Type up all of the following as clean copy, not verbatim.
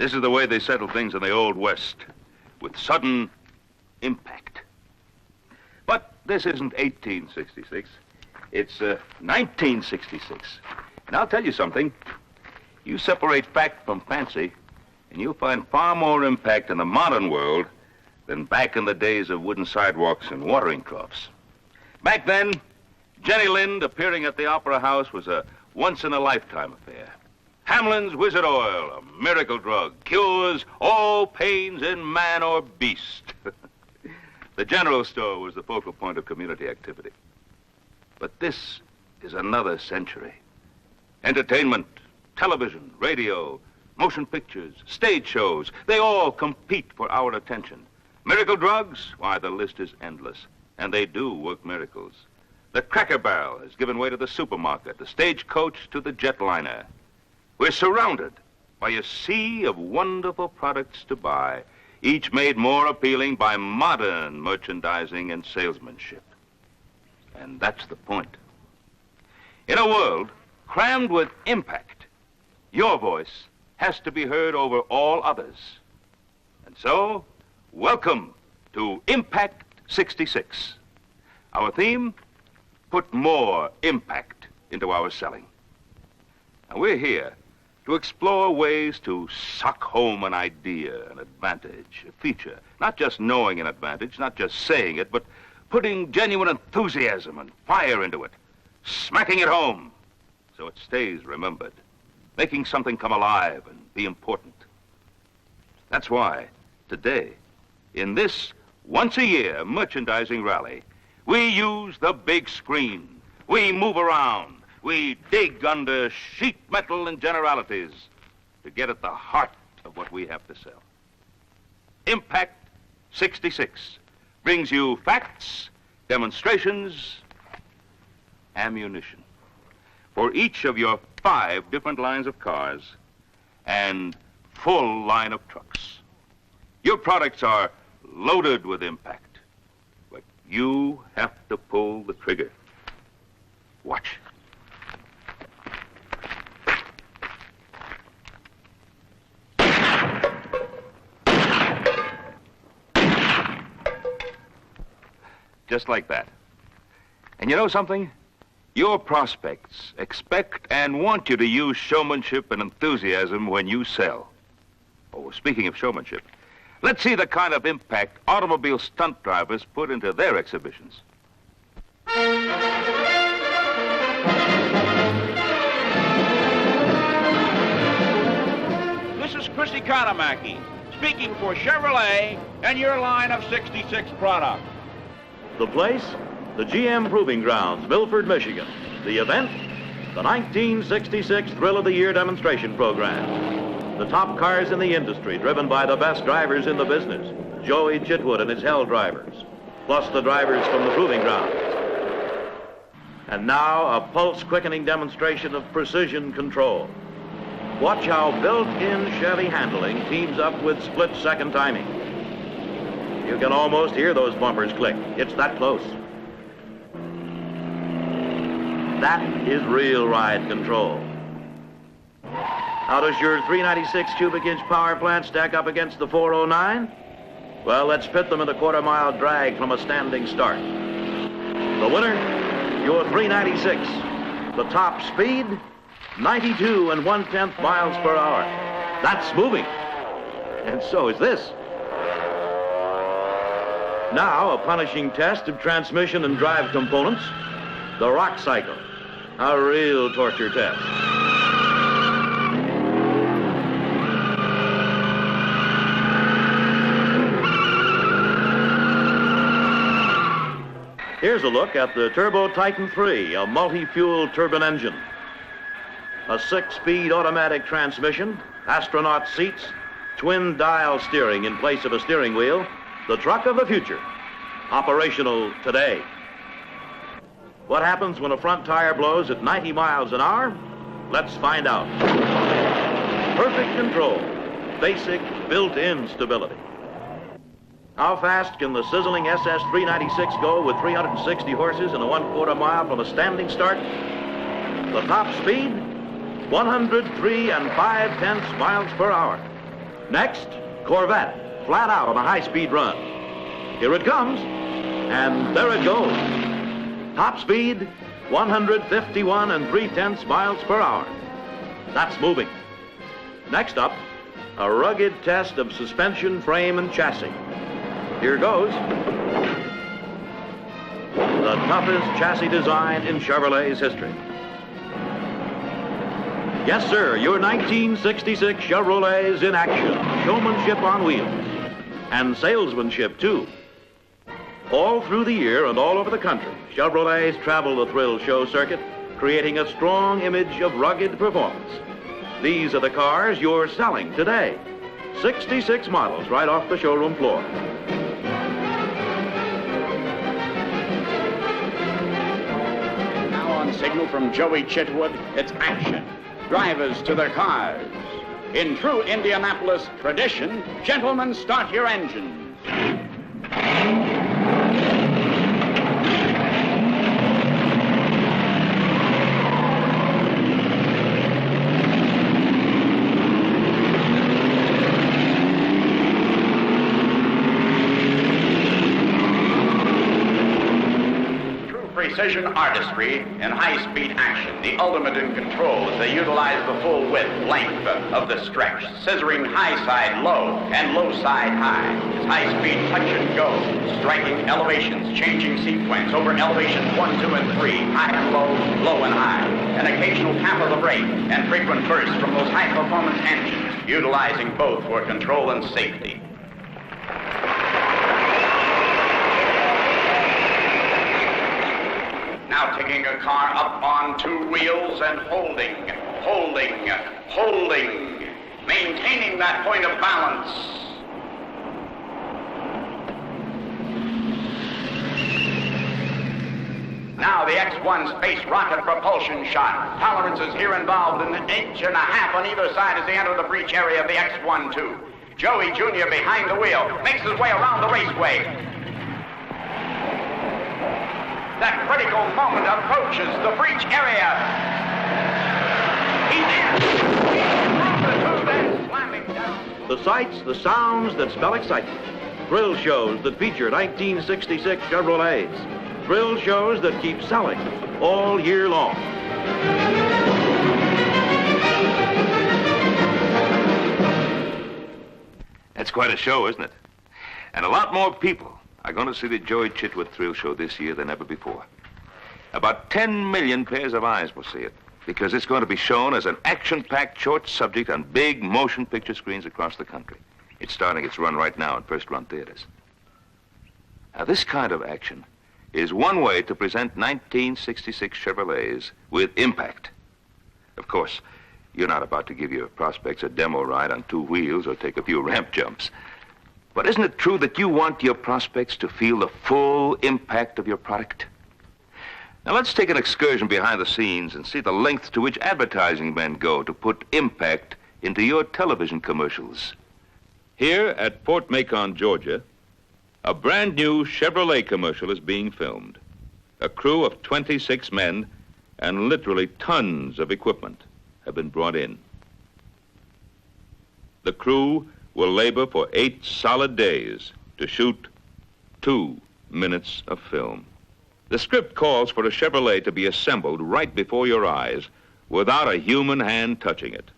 This is the way they settled things in the Old West, with sudden impact. But this isn't 1866. It's 1966. And I'll tell you something. You separate fact from fancy, and you'll find far more impact in the modern world than back in the days of wooden sidewalks and watering troughs. Back then, Jenny Lind appearing at the Opera House was a once-in-a-lifetime affair. Hamlin's Wizard Oil, a miracle drug, cures all pains in man or beast. The general store was the focal point of community activity. But this is another century. Entertainment, television, radio, motion pictures, stage shows, they all compete for our attention. Miracle drugs? Why, the list is endless. And they do work miracles. The Cracker Barrel has given way to the supermarket, the stagecoach to the jetliner. We're surrounded by a sea of wonderful products to buy, each made more appealing by modern merchandising and salesmanship. And that's the point. In a world crammed with impact, your voice has to be heard over all others. And so, welcome to Impact 66. Our theme, put more impact into our selling. Now, we're here to explore ways to suck home an idea, an advantage, a feature. Not just knowing an advantage, not just saying it, but putting genuine enthusiasm and fire into it, smacking it home so it stays remembered, making something come alive and be important. That's why today, in this once-a-year merchandising rally, we use the big screen. We move around. We dig under sheet metal and generalities to get at the heart of what we have to sell. Impact 66 brings you facts, demonstrations, ammunition for each of your 5 different lines of cars and full line of trucks. Your products are loaded with impact, but you have to pull the trigger. Watch. Just like that. And you know something? Your prospects expect and want you to use showmanship and enthusiasm when you sell. Oh, speaking of showmanship, let's see the kind of impact automobile stunt drivers put into their exhibitions. This is Chris Economaki, speaking for Chevrolet and your line of 66 products. The place? The GM Proving Grounds, Milford, Michigan. The event? The 1966 Thrill of the Year demonstration program. The top cars in the industry, driven by the best drivers in the business, Joey Chitwood and his Hell drivers, plus the drivers from the Proving Grounds. And now, a pulse-quickening demonstration of precision control. Watch how built-in Chevy handling teams up with split-second timing. You can almost hear those bumpers click. It's that close. That is real ride control. How does your 396 cubic inch power plant stack up against the 409? Well, let's pit them in a quarter-mile drag from a standing start. The winner, your 396. The top speed, 92 1/10 miles per hour. That's moving. And so is this. Now, a punishing test of transmission and drive components, the rock cycle, a real torture test. Here's a look at the Turbo Titan 3, a multi-fuel turbine engine. A 6-speed automatic transmission, astronaut seats, twin dial steering in place of a steering wheel, the truck of the future, operational today. What happens when a front tire blows at 90 miles an hour? Let's find out. Perfect control, basic built-in stability. How fast can the sizzling SS396 go with 360 horses and a 1/4 mile from a standing start? The top speed, 103 5/10 miles per hour. Next, Corvette, flat out on a high-speed run. Here it comes, and there it goes. Top speed, 151 3/10 miles per hour. That's moving. Next up, a rugged test of suspension, frame, and chassis. Here goes. The toughest chassis design in Chevrolet's history. Yes, sir, your 1966 Chevrolet's in action. Showmanship on wheels. And salesmanship, too. All through the year and all over the country, Chevrolets travel the thrill show circuit, creating a strong image of rugged performance. These are the cars you're selling today. 66 models right off the showroom floor. Now on signal from Joey Chitwood, it's action. Drivers to their cars. In true Indianapolis tradition, gentlemen, start your engines. Precision artistry and high-speed action, the ultimate in control as they utilize the full width, length of the stretch, scissoring high side low and low side high. It's high-speed touch and go, striking elevations, changing sequence over elevations 1, 2, and 3, high and low, low and high. An occasional tap of the brake and frequent bursts from those high-performance engines, utilizing both for control and safety. Now taking a car up on two wheels and holding, maintaining that point of balance. Now the X1 space rocket propulsion shot. Tolerances here involved in 1.5 inches on either side as they enter the breach area of the X1-2. Joey Jr. behind the wheel makes his way around the raceway. That critical moment approaches the breach area. He's in. He's slamming down. The sights, the sounds that spell excitement. Thrill shows that feature 1966 Chevrolets. Thrill shows that keep selling all year long. That's quite a show, isn't it? And a lot more people are going to see the Joey Chitwood Thrill Show this year than ever before. About 10 million pairs of eyes will see it because it's going to be shown as an action-packed short subject on big motion picture screens across the country. It's starting its run right now in first-run theaters. Now, this kind of action is one way to present 1966 Chevrolets with impact. Of course, you're not about to give your prospects a demo ride on two wheels or take a few ramp jumps. But isn't it true that you want your prospects to feel the full impact of your product? Now let's take an excursion behind the scenes and see the lengths to which advertising men go to put impact into your television commercials. Here at Fort Macon, Georgia, a brand new Chevrolet commercial is being filmed. A crew of 26 men and literally tons of equipment have been brought in. The crew will labor for 8 solid days to shoot 2 minutes of film. The script calls for a Chevrolet to be assembled right before your eyes without a human hand touching it.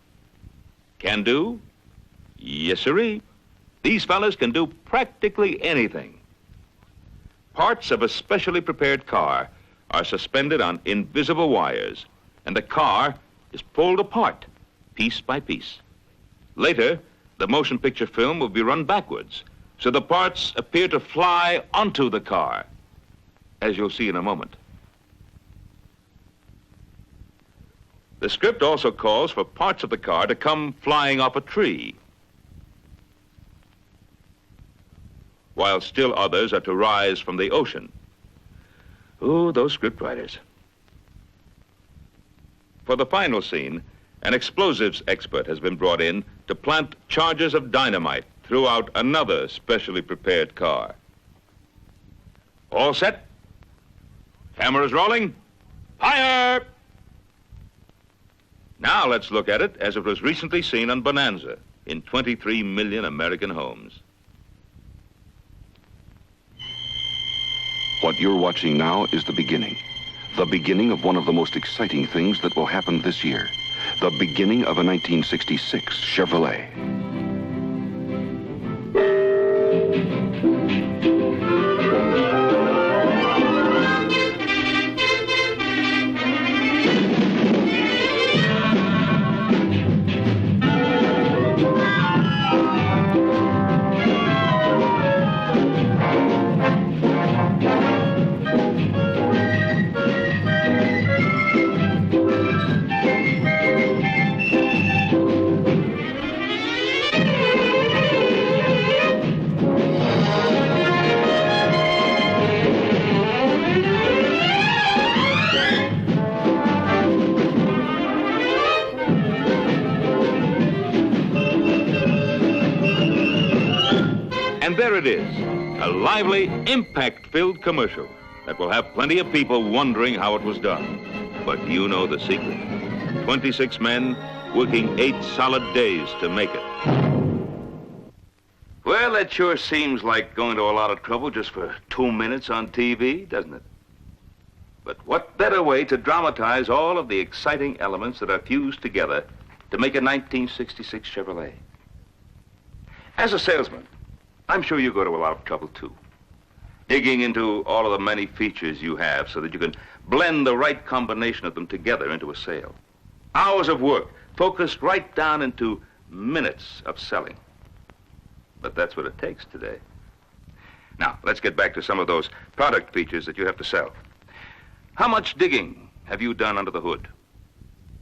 Can do? Yes, sirree. These fellas can do practically anything. Parts of a specially prepared car are suspended on invisible wires, and the car is pulled apart, piece by piece. Later, the motion picture film will be run backwards, so the parts appear to fly onto the car, as you'll see in a moment. The script also calls for parts of the car to come flying off a tree, while still others are to rise from the ocean. Oh, those script writers. For the final scene, an explosives expert has been brought in to plant charges of dynamite throughout another specially prepared car. All set? Cameras rolling? Fire! Now let's look at it as it was recently seen on Bonanza. in 23 million American homes. What you're watching now is the beginning of one of the most exciting things that will happen this year, the beginning of a 1966 Chevrolet. And there it is, a lively, impact-filled commercial that will have plenty of people wondering how it was done. But you know the secret. 26 men working 8 solid days to make it. Well, that sure seems like going to a lot of trouble just for 2 minutes on TV, doesn't it? But what better way to dramatize all of the exciting elements that are fused together to make a 1966 Chevrolet? As a salesman, I'm sure you go to a lot of trouble, too. Digging into all of the many features you have so that you can blend the right combination of them together into a sale. Hours of work focused right down into minutes of selling. But that's what it takes today. Now, let's get back to some of those product features that you have to sell. How much digging have you done under the hood?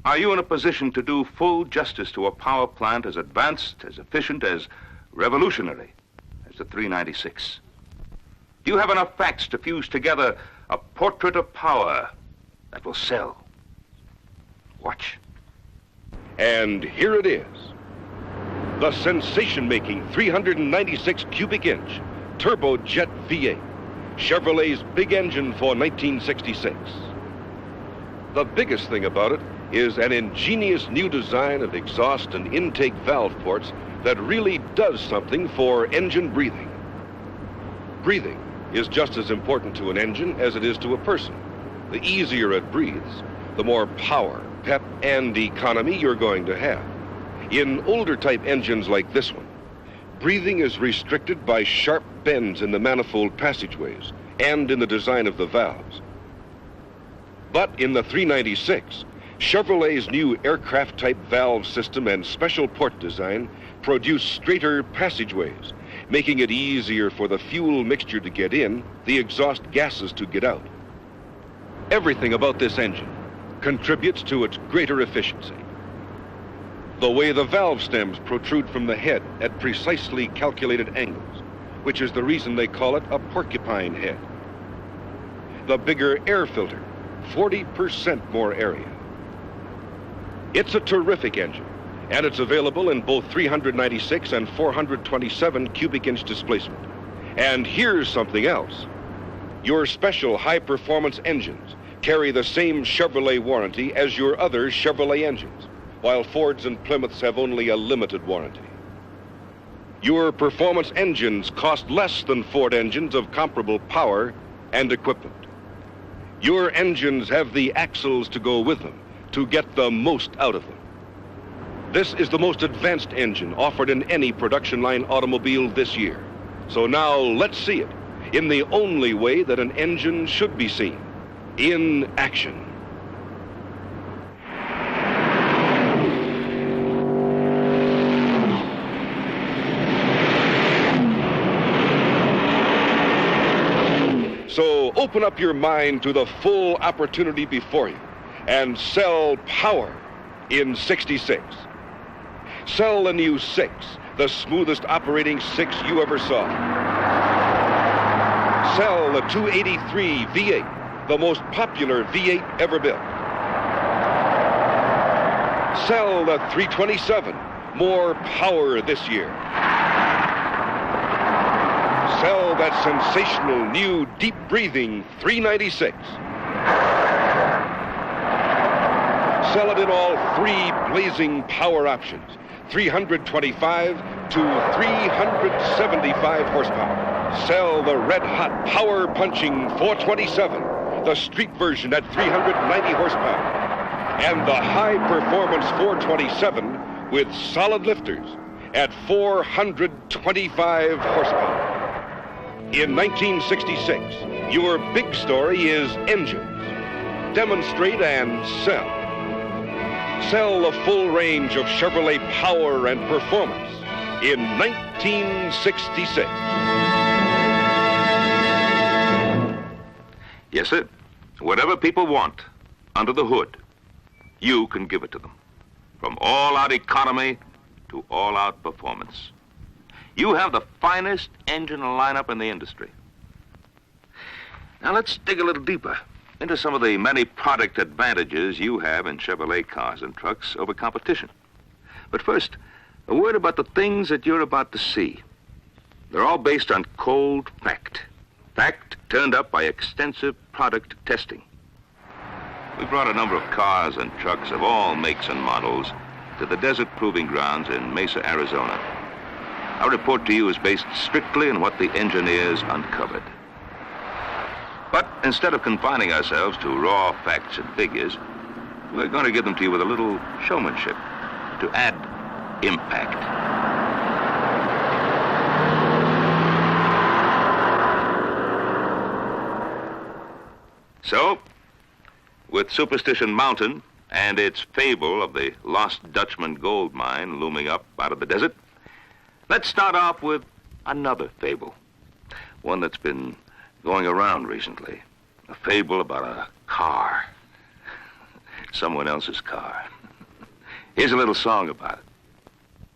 Are you in a position to do full justice to a power plant as advanced, as efficient, as revolutionary as the 396? Do you have enough facts to fuse together a portrait of power that will sell? Watch. And here it is. The sensation-making 396 cubic inch turbojet V8, Chevrolet's big engine for 1966. The biggest thing about it is an ingenious new design of exhaust and intake valve ports that really does something for engine breathing. Breathing is just as important to an engine as it is to a person. The easier it breathes, the more power, pep, and economy you're going to have. In older type engines like this one, breathing is restricted by sharp bends in the manifold passageways and in the design of the valves. But in the 396, Chevrolet's new aircraft-type valve system and special port design produce straighter passageways, making it easier for the fuel mixture to get in, the exhaust gases to get out. Everything about this engine contributes to its greater efficiency. The way the valve stems protrude from the head at precisely calculated angles, which is the reason they call it a porcupine head. The bigger air filter, 40% more area. It's a terrific engine, and it's available in both 396 and 427 cubic inch displacement. And here's something else. Your special high-performance engines carry the same Chevrolet warranty as your other Chevrolet engines, while Fords and Plymouths have only a limited warranty. Your performance engines cost less than Ford engines of comparable power and equipment. Your engines have the axles to go with them to get the most out of them. This is the most advanced engine offered in any production line automobile this year. So now let's see it in the only way that an engine should be seen, in action. So open up your mind to the full opportunity before you and sell power in 66. Sell the new 6, the smoothest operating 6 you ever saw. Sell the 283 V8, the most popular V8 ever built. Sell the 327, more power this year. Sell that sensational new deep-breathing 396. Sell it in all 3 blazing power options, 325 to 375 horsepower. Sell the red-hot, power-punching 427, the street version at 390 horsepower, and the high-performance 427 with solid lifters at 425 horsepower. In 1966, your big story is engines. Demonstrate and sell. Sell the full range of Chevrolet power and performance in 1966. Yes, sir. Whatever people want under the hood, you can give it to them. From all-out economy to all-out performance. You have the finest engine lineup in the industry. Now let's dig a little deeper into some of the many product advantages you have in Chevrolet cars and trucks over competition. But first, a word about the things that you're about to see. They're all based on cold fact. Fact turned up by extensive product testing. We brought a number of cars and trucks of all makes and models to the desert proving grounds in Mesa, Arizona. Our report to you is based strictly on what the engineers uncovered. But instead of confining ourselves to raw facts and figures, we're going to give them to you with a little showmanship to add impact. So, with Superstition Mountain and its fable of the lost Dutchman gold mine looming up out of the desert, let's start off with another fable, one that's been going around recently, a fable about a car, someone else's car. Here's a little song about it.